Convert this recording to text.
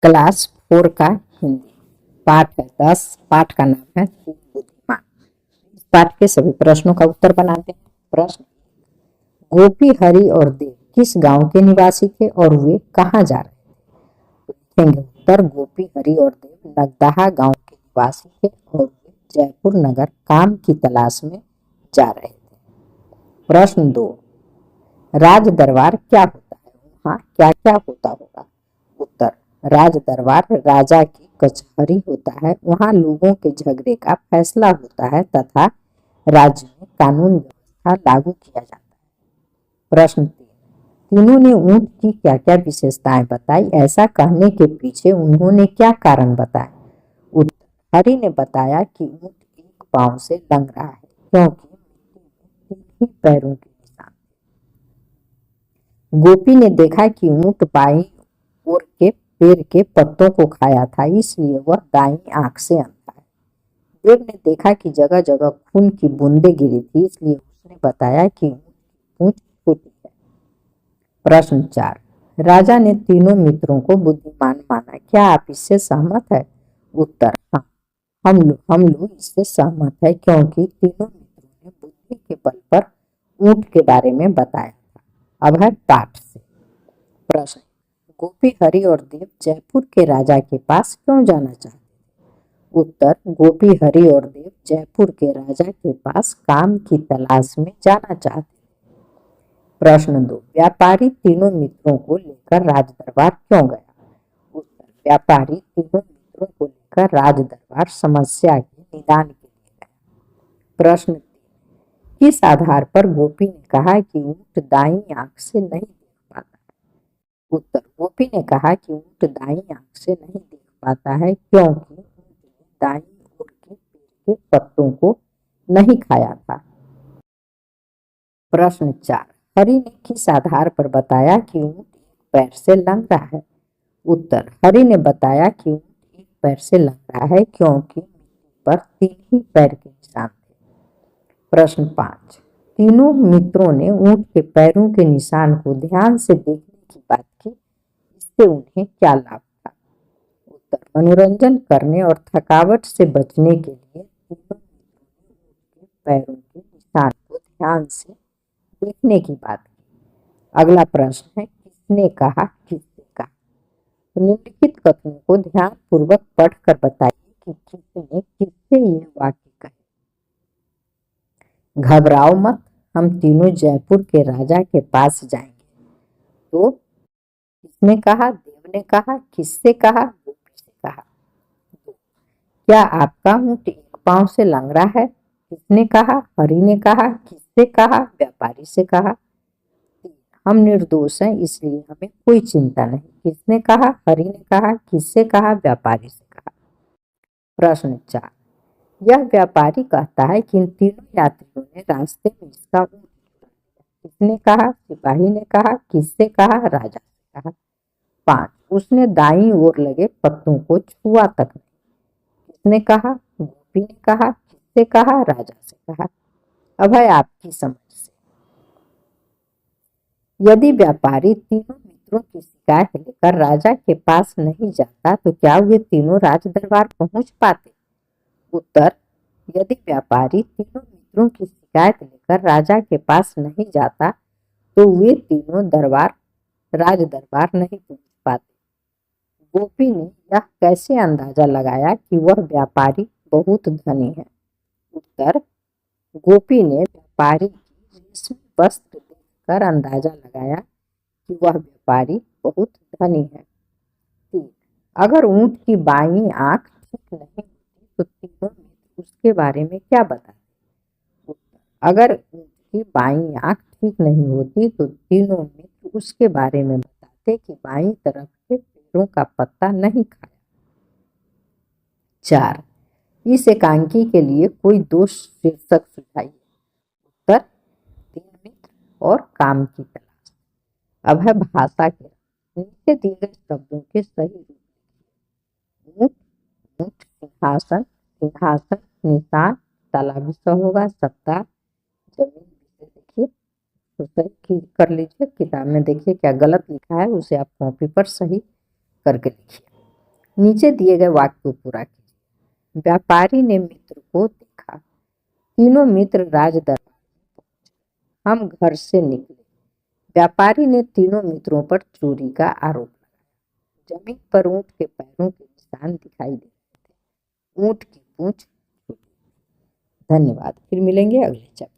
Class 4 का हिंदी पाठ है 10। पाठ का नाम है तीन बुद्धिमान। इस पाठ के सभी प्रश्नों का उत्तर बनाते हैं। प्रश्न, गोपी, हरि और देव किस गांव के निवासी थे और वे कहाँ जा रहे थे? लिखेंगे उत्तर, गोपी, हरि और देव नगदहा गांव के निवासी थे और वे जयपुर नगर काम की तलाश में जा रहे थे। प्रश्न 2, राज दरबार क्या होता है? वहाँ क्या क्या होता होगा? उत्तर, राज दरबार राजा की कचहरी होता है। वहाँ लोगों के झगड़े का फैसला होता है तथा राज्य में कानून व्यवस्था लागू किया जाता है। प्रश्न 3, तीनों ने ऊंट की क्या क्या विशेषताएं बताई? ऐसा कहने के पीछे उन्होंने क्या कारण बताए? उत्तर, हरि ने बताया कि ऊंट एक पांव से लंग रहा है क्योंकि मिट्टी में तीन ही पैरों के निशान। गोपी ने देखा कि ऊंट बाईं ओर के पेड़ के पत्तों को खाया था, इसलिए वह दाईं आंख से अंधा है। देव ने देखा कि जगह जगह खून की बूंदें गिरी थी, इसलिए उसने बताया कि पूंछ छोटी है। प्रश्न 4, राजा ने तीनों मित्रों को बुद्धिमान माना, क्या आप इससे सहमत है? उत्तर, हाँ, हम लोग इससे सहमत है क्योंकि तीनों मित्रों ने बुद्धि के बल पर ऊंट के बारे में बताया था। अब है पाठ से। प्रश्न, गोपी, हरि और देव जयपुर के राजा के पास क्यों जाना चाहते थे? उत्तर, गोपी, हरि और देव जयपुर के राजा के पास काम की तलाश में जाना चाहते थे। प्रश्न 2, व्यापारी तीनों मित्रों को लेकर राजदरबार क्यों गया? उत्तर, व्यापारी तीनों मित्रों को लेकर राजदरबार समस्या के निदान के लिए गया। प्रश्न 3, किस आधार पर गोपी ने कहा कि ऊंट दाईं आंख से नहीं देख पाता? उत्तर, गोपी ने कहा कि ऊंट दाईं आंख से नहीं देख पाता है क्योंकि ऊंट ने दाईं ओर के पेड़ के पत्तों को नहीं खाया था। प्रश्न 4, हरि ने किस आधार पर बताया कि ऊंट एक पैर से लंग रहा है? उत्तर, हरि ने बताया कि ऊंट एक पैर से लंग रहा है क्योंकि मिट्टी पर तीन ही पैर के निशान थे। प्रश्न 5, तीनों मित्रों ने ऊंट के पैरों के निशान को ध्यान से देखने की बात की, इससे उन्हें क्या लाभ था? उत्तर, मनोरंजन करने और थकावट से बचने के लिए तीनों मित्रों ने ऊंट के पैरों के निशान को ध्यान से देखने की बात की। अगला प्रश्न है, किसने कहा, किससे कहा? तो निम्नलिखित कथनों को ध्यान पूर्वक पढ़कर बताइए कि किसने किससे ये वाक्य कहे। घबराओ मत, हम तीनों जयपुर के राजा के पास जाएंगे। तो किसने कहा? देव ने कहा। किससे कहा? गोपी से कहा। क्या आपका ऊंट एक पांव से लंग रहा है? किसने कहा? हरि ने कहा। किससे कहा? व्यापारी से कहा। हम निर्दोष हैं इसलिए हमें कोई चिंता नहीं। किसने कहा? हरि ने कहा। किससे कहा? व्यापारी से कहा। प्रश्न 4, यह व्यापारी कहता है कि इन तीनों यात्रियों ने रास्ते में इसका ऊंट चुरा लिया। किसने कहा? सिपाही ने कहा। किससे कहा? राजा से कहा। 5, उसने दाईं ओर लगे पत्तों को छुआ तक नहीं। किसने कहा? गोपी ने कहा। किससे कहा? राजा से कहा। अब है आपकी समझ से। यदि व्यापारी तीनों मित्रों की शिकायत लेकर राजा के पास नहीं जाता तो क्या वे तीनों राज दरबार पहुंच पाते? उत्तर, यदि व्यापारी तीनों मित्रों की शिकायत लेकर राजा के पास नहीं जाता तो वे तीनों राज दरबार नहीं पहुंच पाते। गोपी ने यह कैसे अंदाजा लगाया कि वह व्यापारी बहुत धनी है? उत्तर, गोपी ने व्यापारी की रेशमी वस्त्र देखकर अंदाजा लगाया कि वह व्यापारी बहुत धनी है। 3, अगर ऊंट की बाईं आंख ठीक नहीं होती तो तीनों मित्र उसके बारे में क्या बताते? उत्तर, अगर ऊंट की बाईं आंख ठीक नहीं होती तो तीनों मित्र उसके बारे में बताते कि बाईं तरफ के पेड़ों का पत्ता नहीं खाया। 4, इस एकांकी के लिए कोई दो शीर्षक सुझाइए। उत्तर, तीन मित्र और काम की तलाश। अब है भाषा के नीचे दिए गए शब्दों के सही रूप। ऊंट, ऊंट, सिंहासन, सिंहासन, निशान, ताला विषय होगा, सप्ताह, जमीन विषय देखिए तो सही कर लीजिए। किताब में देखिए क्या गलत लिखा है, उसे आप कॉपी पर सही करके लिखिए। नीचे दिए गए वाक्य को पूरा कीजिए। व्यापारी ने मित्र को देखा। तीनों मित्र राज दरबार में पहुंचे। हम घर से निकले। व्यापारी ने तीनों मित्रों पर चोरी का आरोप लगाया। जमीन पर ऊंट के पैरों के निशान दिखाई दे रहे थे। ऊंट की पूंछ छूटी। धन्यवाद। फिर मिलेंगे अगले चैप्टर।